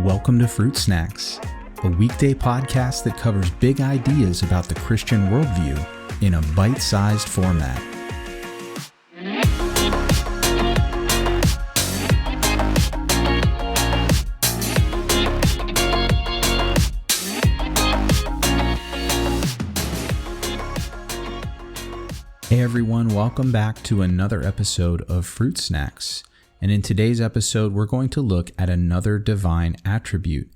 Welcome to Fruit Snacks, a weekday podcast that covers big ideas about the Christian worldview in a bite-sized format. Hey everyone, welcome back to another episode of Fruit Snacks. And in today's episode, we're going to look at another divine attribute.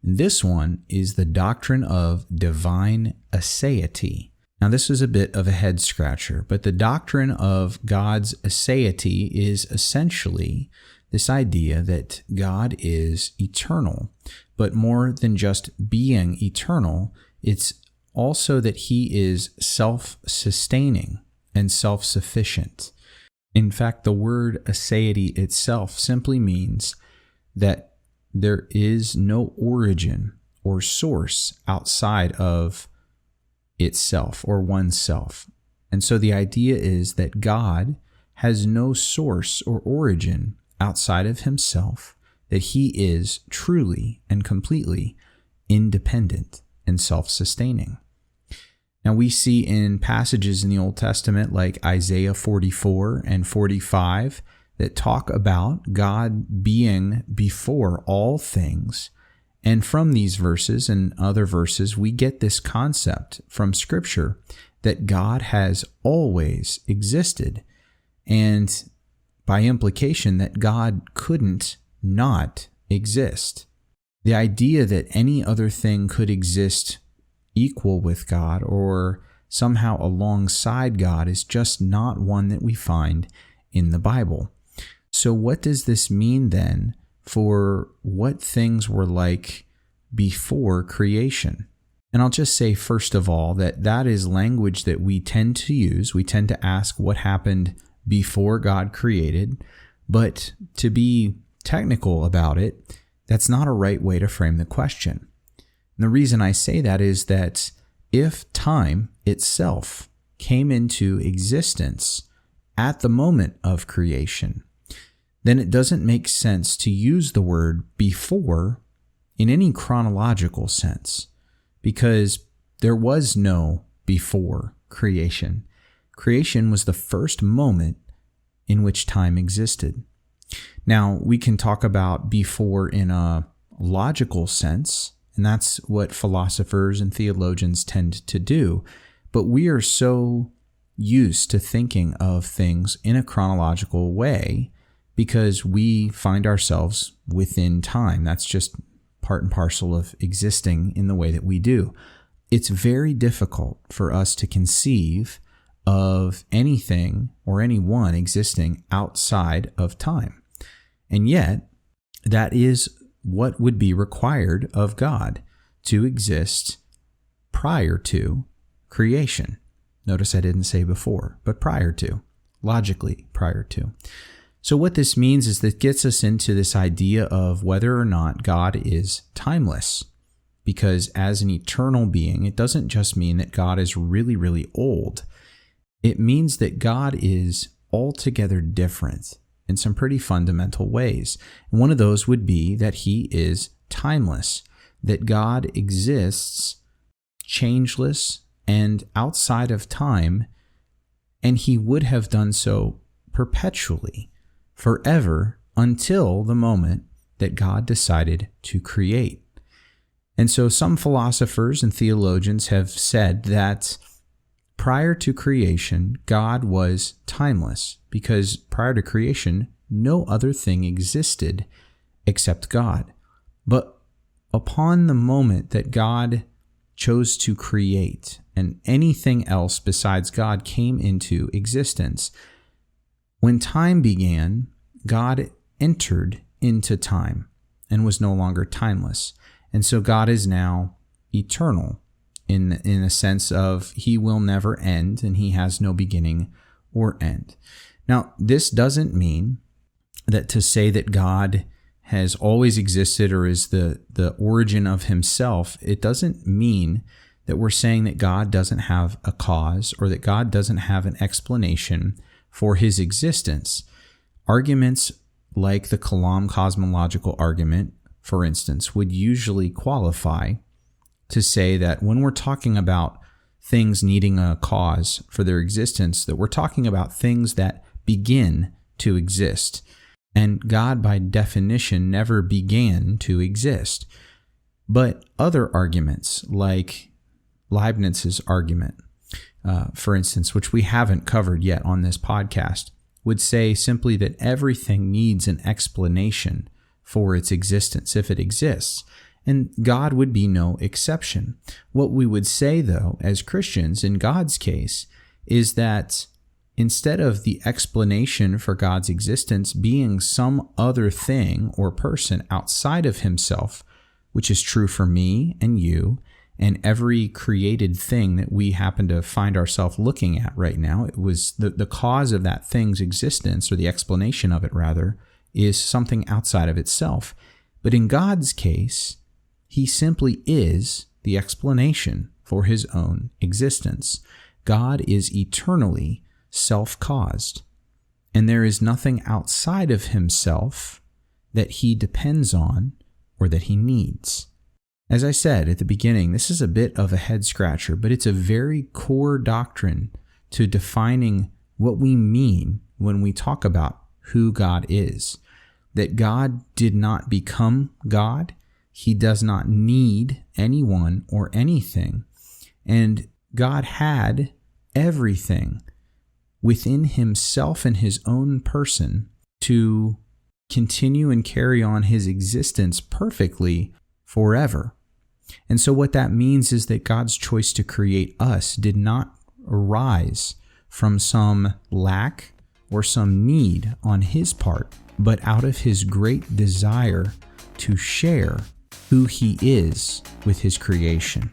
This one is the doctrine of divine aseity. Now, this is a bit of a head scratcher, but the doctrine of God's aseity is essentially this idea that God is eternal, but more than just being eternal, it's also that he is self-sustaining and self-sufficient. In fact, the word aseity itself simply means that there is no origin or source outside of itself or oneself. And so the idea is that God has no source or origin outside of himself, that he is truly and completely independent and self-sustaining. Now, we see in passages in the Old Testament like Isaiah 44 and 45 that talk about God being before all things. And from these verses and other verses, we get this concept from Scripture that God has always existed, and by implication that God couldn't not exist. The idea that any other thing could exist equal with God or somehow alongside God is just not one that we find in the Bible. So what does this mean then for what things were like before creation? And I'll just say first of all that is language that we tend to use. We tend to ask what happened before God created, but to be technical about it, that's not a right way to frame the question. And the reason I say that is that if time itself came into existence at the moment of creation, then it doesn't make sense to use the word before in any chronological sense, because there was no before creation. Creation was the first moment in which time existed. Now, we can talk about before in a logical sense, and that's what philosophers and theologians tend to do. But we are so used to thinking of things in a chronological way because we find ourselves within time. That's just part and parcel of existing in the way that we do. It's very difficult for us to conceive of anything or anyone existing outside of time. And yet, that is what would be required of God to exist prior to creation. Notice I didn't say before, but prior to, logically prior to. So what this means is that gets us into this idea of whether or not God is timeless. Because as an eternal being, it doesn't just mean that God is really, really old. It means that God is altogether different in some pretty fundamental ways. And one of those would be that he is timeless, that God exists changeless and outside of time, and he would have done so perpetually, forever, until the moment that God decided to create. And so some philosophers and theologians have said that prior to creation, God was timeless, because prior to creation, no other thing existed except God. But upon the moment that God chose to create, and anything else besides God came into existence, when time began, God entered into time and was no longer timeless. And so God is now eternal in a sense of he will never end and he has no beginning or end. Now, this doesn't mean that to say that God has always existed or is the origin of himself, it doesn't mean that we're saying that God doesn't have a cause or that God doesn't have an explanation for his existence. Arguments like the Kalam cosmological argument for instance, would usually qualify to say that when we're talking about things needing a cause for their existence, that we're talking about things that begin to exist. And God, by definition, never began to exist. But other arguments, like Leibniz's argument, for instance, which we haven't covered yet on this podcast, would say simply that everything needs an explanation for its existence if it exists, and God would be no exception. What we would say, though, as Christians in God's case, is that instead of the explanation for God's existence being some other thing or person outside of himself, which is true for me and you and every created thing that we happen to find ourselves looking at right now, it was the cause of that thing's existence, or the explanation of it rather, is something outside of itself. But in God's case, he simply is the explanation for his own existence. God is eternally self-caused, and there is nothing outside of himself that he depends on or that he needs. As I said at the beginning, this is a bit of a head-scratcher, but it's a very core doctrine to defining what we mean when we talk about who God is. That God did not become God. He does not need anyone or anything. And God had everything within himself and his own person to continue and carry on his existence perfectly forever. And so what that means is that God's choice to create us did not arise from some lack or some need on his part, but out of his great desire to share who he is with his creation.